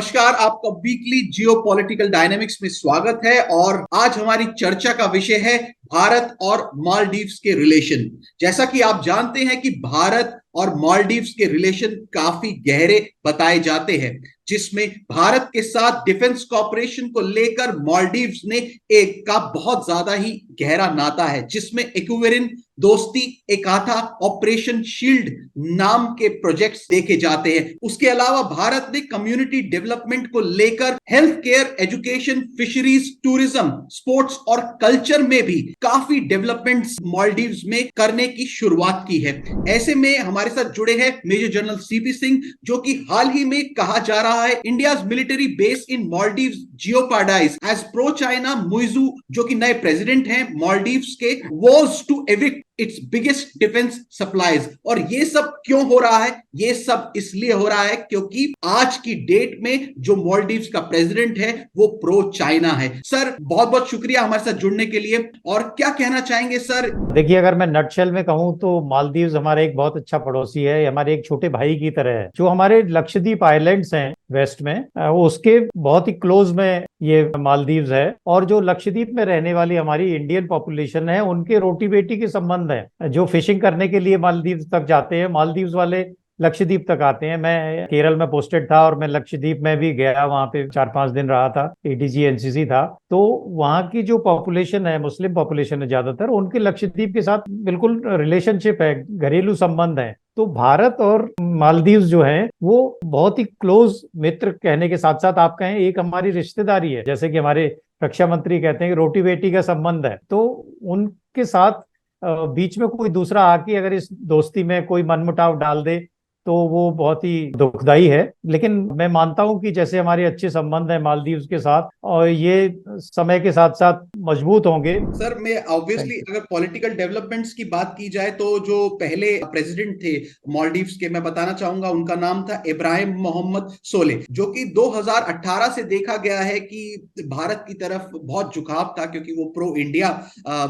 नमस्कार, आपका वीकली जियो political dynamics में स्वागत है। और आज हमारी चर्चा का विषय है भारत और मालदीव्स के रिलेशन। जैसा कि आप जानते हैं कि भारत और मालदीव्स के रिलेशन काफी गहरे बताए जाते हैं, जिसमें भारत के साथ डिफेंस कॉपरेशन को लेकर मालदीव्स ने एक का बहुत ज्यादा ही गहरा नाता है, जिसमें एक्वेरिन दोस्ती एकाथा ऑपरेशन शील्ड नाम के प्रोजेक्ट्स देखे जाते हैं। उसके अलावा भारत ने कम्युनिटी डेवलपमेंट को लेकर health care, education, fisheries, tourism, sports और कल्चर में भी काफी डेवलपमेंट्स मालदीव्स में करने की शुरुआत की है। ऐसे में हमारे साथ जुड़े हैं मेजर जनरल सीपी सिंह, जो कि हाल ही में कहा जा रहा है India's military base in Maldives jeopardise as pro China Muizzu, जो कि नए प्रेसिडेंट हैं मालदीव्स के, was to evict its biggest defence supplies. और ये सब क्यों हो रहा है? ये सब इसलिए हो रहा है क्योंकि आज की डेट में जो मालदीव्स का प्रेसिडेंट है वो प्रो चाइना है। सर, बहुत बहुत शुक्रिया हमारे साथ जुड़ने के लिए। और क्या कहना चाहेंगे सर? देखिए, अगर मैं नटशेल में कहूँ तो मालदीव्स हमारा एक बहुत अच्छा पड़ोसी है, हमारे एक छोटे भाई की तरह है। जो हमारे लक्षद्वीप आइलैंड्स हैं वेस्ट में, उसके बहुत ही क्लोज में ये मालदीव्स है। और जो लक्षद्वीप में रहने वाली हमारी इंडियन पॉपुलेशन है, उनके रोटी बेटी के संबंध है। जो फिशिंग करने के लिए मालदीव्स तक जाते हैं, मालदीव्स वाले लक्षद्वीप तक आते हैं। मैं केरल में पोस्टेड था और मैं लक्षद्वीप में भी गया, वहां पे 4-5 दिन रहा था, एडीजी एनसीसी था। तो वहाँ की जो पॉपुलेशन है, मुस्लिम पॉपुलेशन है ज्यादातर, उनके लक्षद्वीप के साथ बिल्कुल रिलेशनशिप है, घरेलू संबंध है। तो भारत और मालदीव्स जो है वो बहुत ही क्लोज मित्र कहने के साथ साथ आप कहें एक हमारी रिश्तेदारी है। जैसे कि हमारे रक्षा मंत्री कहते हैं कि रोटी बेटी का संबंध है। तो उनके साथ बीच में कोई दूसरा आके अगर इस दोस्ती में कोई मनमुटाव डाल दे तो वो बहुत ही दुखदाई है। लेकिन मैं मानता हूं कि जैसे हमारे अच्छे संबंध हैं मालदीव्स के साथ, और ये समय के साथ साथ मजबूत होंगे। सर, मैं ऑब्वियसली अगर पॉलिटिकल डेवलपमेंट्स की बात की जाए तो जो पहले प्रेसिडेंट थे मालदीव्स के, मैं बताना चाहूंगा उनका नाम था इब्राहिम मोहम्मद सोलेह, जो कि 2018 से देखा गया है कि भारत की तरफ बहुत झुकाव था, क्योंकि वो प्रो इंडिया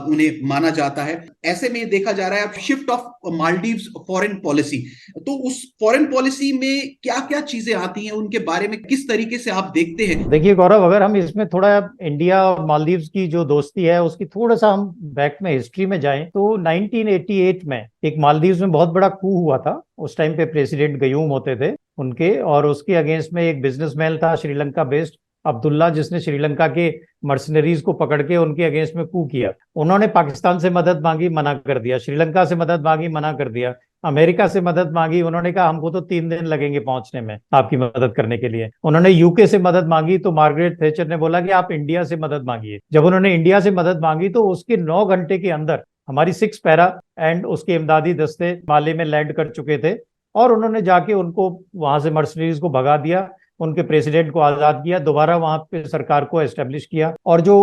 उन्हें माना जाता है। ऐसे में देखा जा रहा है shift of Maldives foreign policy. तो उस फॉरेन पॉलिसी में क्या क्या चीजें आती हैं, उनके बारे में किस तरीके से आप देखते हैं? देखिए गौरव, अगर हम इसमें थोड़ा इंडिया और मालदीव्स की जो दोस्ती है उसकी थोड़ा सा हम बैक में हिस्ट्री में जाएं तो 1988 में एक मालदीव्स में बहुत बड़ा कू हुआ था। उस टाइम पे प्रेसिडेंट गयूम होते थे उनके, और उसके अगेंस्ट में एक बिजनेसमैन था श्रीलंका बेस्ड अब्दुल्ला, जिसने श्रीलंका के मर्सनरीज को पकड़ के उनके अगेंस्ट में कू किया। उन्होंने पाकिस्तान से मदद मांगी, मना कर दिया। श्रीलंका से मदद मांगी, मना कर दिया। अमेरिका से मदद मांगी, उन्होंने कहा हमको तो 3 दिन लगेंगे पहुंचने में आपकी मदद करने के लिए। उन्होंने यूके से मदद मांगी तो मार्गरेट थैचर ने बोला कि आप इंडिया से मदद मांगिए। जब उन्होंने इंडिया से मदद मांगी तो उसके 9 घंटे के अंदर हमारी 6 पैरा एंड उसके इमदादी दस्ते माले में लैंड कर चुके थे, और उन्होंने जाके उनको वहां से मर्सनरीज को भगा दिया, उनके प्रेसिडेंट को आजाद किया, दोबारा वहां पे सरकार को एस्टेब्लिश किया। और जो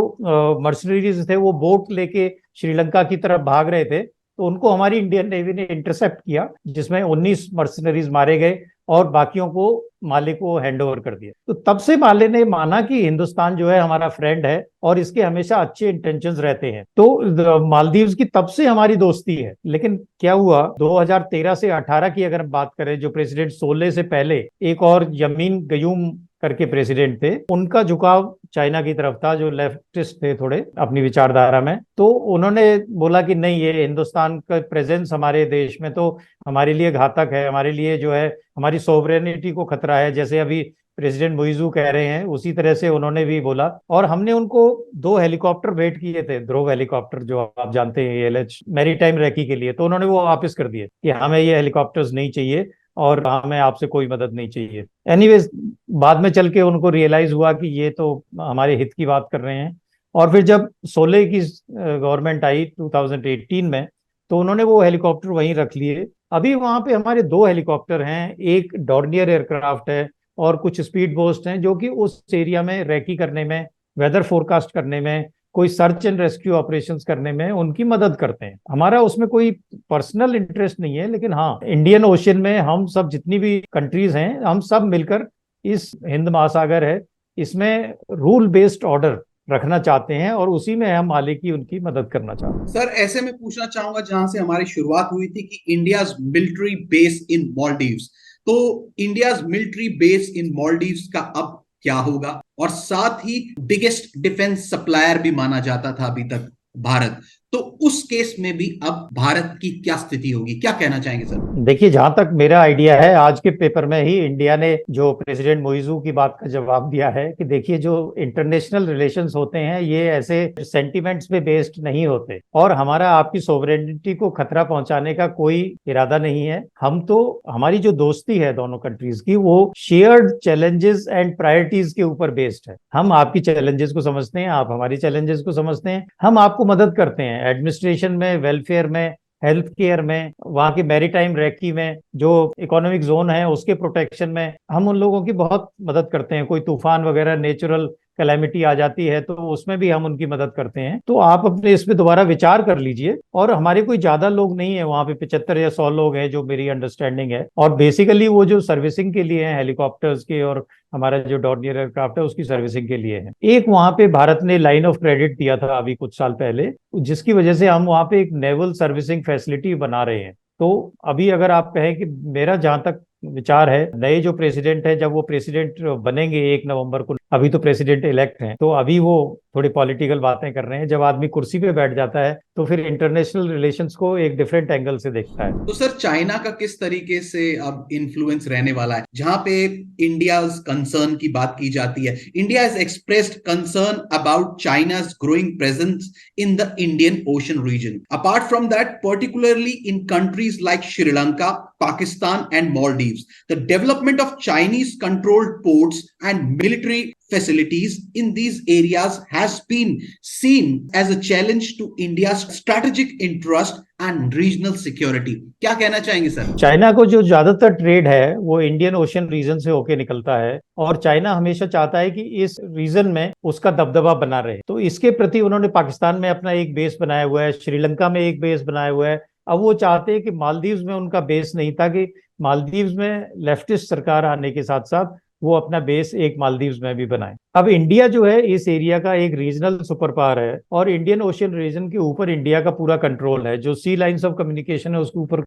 मर्सनरीज थे वो बोट लेके श्रीलंका की तरफ भाग रहे थे, तो उनको हमारी इंडियन नेवी ने इंटरसेप्ट किया, जिसमें 19 मर्सनरीज मारे गए और बाकियों को माले को हैंड ओवर कर दिया। तो तब से माले ने माना कि हिंदुस्तान जो है हमारा फ्रेंड है और इसके हमेशा अच्छे इंटेंशंस रहते हैं। तो मालदीव्स की तब से हमारी दोस्ती है। लेकिन क्या हुआ, 2013 से 18 की अगर हम बात करें, जो प्रेसिडेंट सोले से पहले एक और यमीन गयूम करके प्रेसिडेंट थे, उनका झुकाव चाइना की तरफ था, जो लेफ्टिस्ट थे थोड़े अपनी विचारधारा में। तो उन्होंने बोला कि नहीं, ये हिंदुस्तान का प्रेजेंस हमारे देश में तो हमारे लिए घातक है, हमारे लिए जो है हमारी सोवरेनिटी को खतरा है। जैसे अभी प्रेसिडेंट मुइजू कह रहे हैं, उसी तरह से उन्होंने भी बोला। और हमने उनको 2 हेलीकॉप्टर भेंट किए थे, ध्रुव हेलीकॉप्टर, जो आप जानते हैं एलएच मैरीटाइम रैकी के लिए। तो उन्होंने वो वापस कर दिए कि हमें ये हेलीकॉप्टर्स नहीं चाहिए और हमें आपसे कोई मदद नहीं चाहिए। एनीवेज, बाद में चल के उनको रियलाइज हुआ कि ये तो हमारे हित की बात कर रहे हैं। और फिर जब सोले की गवर्नमेंट आई 2018 में, तो उन्होंने वो हेलीकॉप्टर वहीं रख लिए। अभी वहां पे हमारे 2 हेलीकॉप्टर हैं, एक डॉर्नियर एयरक्राफ्ट है और कुछ स्पीड बोस्ट हैं, जो कि उस एरिया में रैकी करने में, वेदर फोरकास्ट करने में, कोई सर्च एंड रेस्क्यू ऑपरेशंस करने में उनकी मदद करते हैं। हमारा उसमें कोई पर्सनल इंटरेस्ट नहीं है, लेकिन हाँ, इंडियन ओशन में हम सब जितनी भी कंट्रीज हैं, हम सब मिलकर इस हिंद महासागर है, इसमें रूल बेस्ड ऑर्डर रखना चाहते हैं और उसी में हम माले की उनकी मदद करना चाहते हैं। सर, ऐसे में पूछना चाहूंगा जहां से हमारी शुरुआत हुई थी कि India's military base in Maldives, तो India's military base in Maldives का अब क्या होगा, और साथ ही बिगेस्ट डिफेंस सप्लायर भी माना जाता था अभी तक भारत। तो उस केस में भी अब भारत की क्या स्थिति होगी, क्या कहना चाहेंगे सर? देखिए, जहां तक मेरा आइडिया है, आज के पेपर में ही इंडिया ने जो प्रेसिडेंट मोइजू की बात का जवाब दिया है कि देखिए, जो इंटरनेशनल रिलेशंस होते हैं ये ऐसे सेंटिमेंट्स पे बेस्ड नहीं होते, और हमारा आपकी सोवरेनिटी को खतरा पहुंचाने का कोई इरादा नहीं है। हम तो, हमारी जो दोस्ती है दोनों कंट्रीज की, वो शेयर्ड चैलेंजेस एंड प्रायोरिटीज के ऊपर बेस्ड है। हम आपकी चैलेंजेस को समझते हैं, आप हमारी चैलेंजेस को समझते हैं, हम आपको मदद करते हैं एडमिनिस्ट्रेशन में, वेलफेयर में, हेल्थ केयर में, वहाँ की मैरीटाइम रैकी में, जो इकोनॉमिक जोन है उसके प्रोटेक्शन में हम उन लोगों की बहुत मदद करते हैं। कोई तूफान वगैरह नेचुरल कैलेमिटी आ जाती है तो उसमें भी हम उनकी मदद करते हैं। तो आप अपने इस पे दोबारा विचार कर लीजिए। और हमारे कोई ज्यादा लोग नहीं है वहाँ पे, 75 या 100 लोग हैं जो मेरी अंडरस्टैंडिंग है, और बेसिकली वो जो सर्विसिंग के लिए हैं हेलीकॉप्टर्स के, और हमारा जो डॉर्नियर एयरक्राफ्ट है उसकी सर्विसिंग के लिए है। एक वहां पे भारत ने लाइन ऑफ क्रेडिट दिया था अभी कुछ साल पहले, जिसकी वजह से हम वहां पे एक नेवल सर्विसिंग फैसिलिटी बना रहे हैं। तो अभी अगर आप कहें कि, मेरा जहां तक विचार है, नए जो प्रेसिडेंट है, जब वो प्रेसिडेंट बनेंगे 1 नवंबर को, अभी तो प्रेसिडेंट इलेक्ट हैं, तो अभी वो थोड़ी पॉलिटिकल बातें कर रहे हैं। जब आदमी कुर्सी पे बैठ जाता है तो फिर इंटरनेशनल रिलेशंस को एक डिफरेंट एंगल से देखता है। तो सर, चाइना का किस तरीके से अब इन्फ्लुएंस रहने वाला है? जहां पे इंडिया कंसर्न की बात की जाती है, India has expressed concern about चाइना's growing presence in the Indian Ocean region. Apart from that, particularly in countries like Sri Lanka, Pakistan, and Maldives, the development of Chinese controlled ports and military facilities in these areas has been seen as a challenge to India's strategic interest and regional security. क्या कहना चाहेंगे sir? China को जो ज्यादातर trade है वो Indian ocean reason से होके निकलता है, और चाइना हमेशा चाहता है कि इस रीजन में उसका दबदबा बना रहे। तो इसके प्रति उन्होंने पाकिस्तान में अपना एक बेस बनाया हुआ है, श्रीलंका में एक बेस बनाया हुआ है। अब वो चाहते हैं कि मालदीव्स में उनका बेस नहीं था, कि मालदीव्स में लेफ्टिस्ट सरकार आने के साथ साथ वो अपना बेस एक मालदीव्स में भी बनाए। अब इंडिया जो है इस एरिया का एक रीजनल सुपर पावर है, और इंडियन ओशियन रीजन के ऊपर इंडिया का पूरा कंट्रोल है। जो सी लाइंस ऑफ कम्युनिकेशन है उसके ऊपर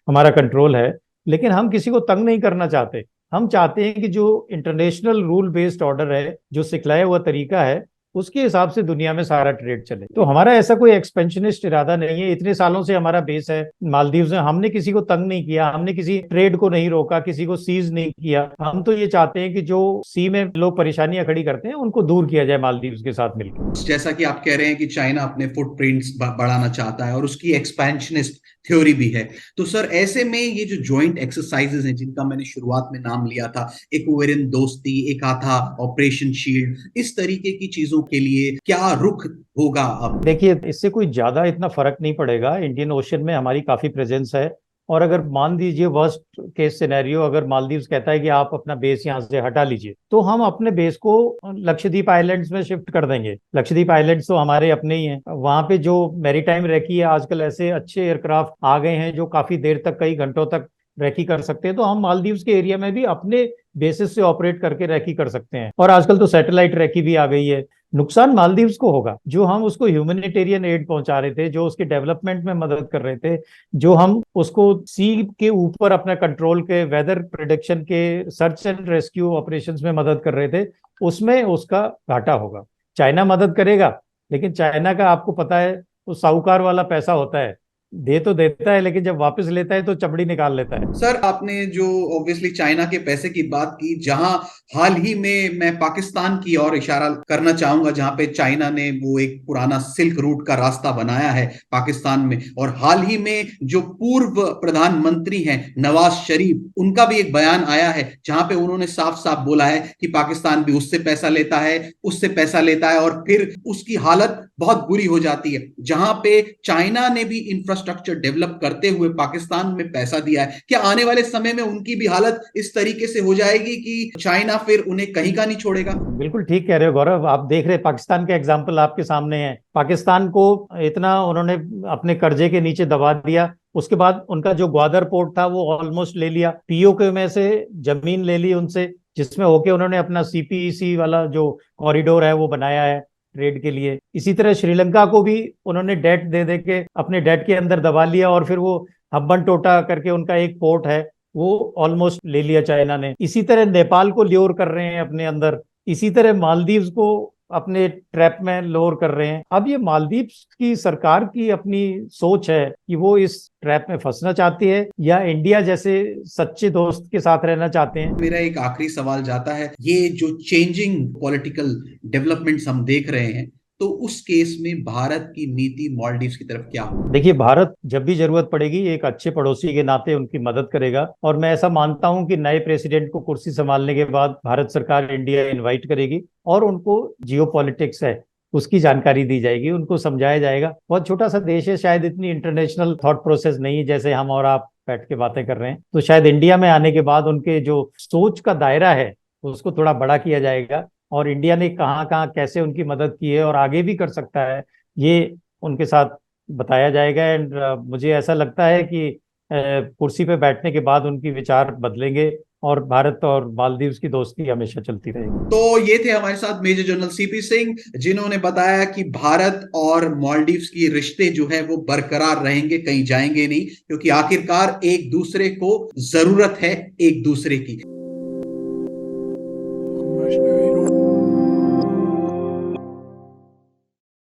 हमारा कंट्रोल है। लेकिन हम किसी को तंग नहीं करना चाहते। हम चाहते हैं कि जो इंटरनेशनल रूल बेस्ड ऑर्डर है, जो सिखलाया हुआ तरीका है, उसके हिसाब से दुनिया में सारा ट्रेड चले। तो हमारा ऐसा कोई एक्सपेंशनिस्ट इरादा नहीं है। इतने सालों से हमारा बेस है मालदीव्स में, हमने किसी को तंग नहीं किया, हमने किसी ट्रेड को नहीं रोका, किसी को सीज नहीं किया। हम तो ये चाहते हैं कि जो सी में लोग परेशानियां खड़ी करते हैं उनको दूर किया जाए मालदीव्स के साथ मिलकर। जैसा कि आप कह रहे हैं कि चाइना अपने फुटप्रिंट्स बढ़ाना चाहता है और उसकी एक्सपेंशनिस्ट थ्योरी भी है, तो सर ऐसे में ये जो जॉइंट एक्सरसाइजेज हैं जिनका मैंने शुरुआत में नाम लिया था, एक ओवेरन दोस्ती, एक था ऑपरेशन शील्ड, इस तरीके की चीजों के लिए क्या रुख होगा अब? देखिए, इससे कोई ज्यादा इतना फर्क नहीं पड़ेगा। इंडियन ओशन में हमारी काफी प्रेजेंस है, और अगर मान लीजिए वर्स्ट केस सिनेरियो, अगर मालदीव्स कहता है कि आप अपना बेस यहाँ से हटा लीजिए, तो हम अपने बेस को लक्षद्वीप आइलैंड्स में शिफ्ट कर देंगे। लक्षद्वीप आइलैंड्स तो हमारे अपने ही हैं। वहां पे जो मैरीटाइम रैकी है, आजकल ऐसे अच्छे एयरक्राफ्ट आ गए हैं जो काफी देर तक, कई घंटों तक रैकी कर सकते हैं। तो हम मालदीव्स के एरिया में भी अपने बेसिस से ऑपरेट करके रैकी कर सकते हैं। और आजकल तो सैटेलाइट रैकी भी आ गई है। नुकसान मालदीव्स को होगा, जो हम उसको ह्यूमैनिटेरियन एड पहुंचा रहे थे, जो उसके डेवलपमेंट में मदद कर रहे थे, जो हम उसको सी के ऊपर अपना कंट्रोल के, वेदर प्रिडिक्शन के, सर्च एंड रेस्क्यू ऑपरेशंस में मदद कर रहे थे, उसमें उसका घाटा होगा। चाइना मदद करेगा, लेकिन चाइना का आपको पता है वो साहूकार वाला पैसा होता है, दे तो देता है लेकिन जब वापस लेता है तो चमड़ी निकाल लेता है। सर, आपने जो ऑब्वियसली चाइना के पैसे की बात की, जहां हाल ही में मैं पाकिस्तान की ओर इशारा करना चाहूंगा, जहां पे चाइना ने वो एक पुराना सिल्क रूट का रास्ता बनाया है पाकिस्तान में, और हाल ही में जो पूर्व प्रधानमंत्री हैं नवाज शरीफ, उनका भी एक बयान आया है जहां पे उन्होंने साफ साफ बोला है कि पाकिस्तान भी उससे पैसा लेता है, उससे पैसा लेता है, और फिर उसकी हालत बहुत बुरी हो जाती है। जहां पे चाइना ने भी इंफ्रास्ट्रक्चर डेवलप करते हुए पाकिस्तान में पैसा दिया है, क्या आने वाले समय में उनकी भी हालत इस तरीके से हो जाएगी कि चाइना फिर उन्हें कहीं का नहीं छोड़ेगा? बिल्कुल ठीक कह रहे हो गौरव। आप देख रहे हैं पाकिस्तान के एग्जाम्पल आपके सामने है। पाकिस्तान को इतना उन्होंने अपने कर्जे के नीचे दबा दिया, उसके बाद उनका जो ग्वादर पोर्ट था वो ऑलमोस्ट ले लिया, पीओके में से जमीन ले ली उनसे, जिसमें होके उन्होंने अपना सीपीईसी वाला जो कॉरिडोर है वो बनाया है ट्रेड के लिए। इसी तरह श्रीलंका को भी उन्होंने डेट दे दे के अपने डेट के अंदर दबा लिया, और फिर वो हम्बन टोटा करके उनका एक पोर्ट है वो ऑलमोस्ट ले लिया चाइना ने। इसी तरह नेपाल को ल्योर कर रहे हैं अपने अंदर, इसी तरह मालदीव्स को अपने ट्रैप में लोअर कर रहे हैं। अब ये मालदीव्स की सरकार की अपनी सोच है कि वो इस ट्रैप में फंसना चाहती है या इंडिया जैसे सच्चे दोस्त के साथ रहना चाहते हैं। मेरा एक आखिरी सवाल जाता है, ये जो चेंजिंग पॉलिटिकल डेवलपमेंट्स हम देख रहे हैं, तो उस केस में भारत की नीति मालदीव्स की तरफ क्या हो? देखिए, भारत जब भी जरूरत पड़ेगी एक अच्छे पड़ोसी के नाते उनकी मदद करेगा, और मैं ऐसा मानता हूं कि नए प्रेसिडेंट को कुर्सी संभालने के बाद भारत सरकार इंडिया इनवाइट करेगी और उनको जियो पॉलिटिक्स है उसकी जानकारी दी जाएगी, उनको समझाया जाएगा। बहुत छोटा सा देश है, शायद इतनी इंटरनेशनल थॉट प्रोसेस नहीं है जैसे हम और आप बैठ के बातें कर रहे हैं, तो शायद इंडिया में आने के बाद उनके जो सोच का दायरा है उसको थोड़ा बड़ा किया जाएगा, और इंडिया ने कहाँ कहाँ कैसे उनकी मदद की है और आगे भी कर सकता है ये उनके साथ बताया जाएगा। एंड मुझे ऐसा लगता है कि कुर्सी पे बैठने के बाद उनकी विचार बदलेंगे और भारत और मालदीव्स की दोस्ती हमेशा चलती रहेगी। तो ये थे हमारे साथ मेजर जनरल सीपी सिंह, जिन्होंने बताया कि भारत और मालदीव्स की रिश्ते जो है वो बरकरार रहेंगे, कहीं जाएंगे नहीं, क्योंकि आखिरकार एक दूसरे को जरूरत है एक दूसरे की।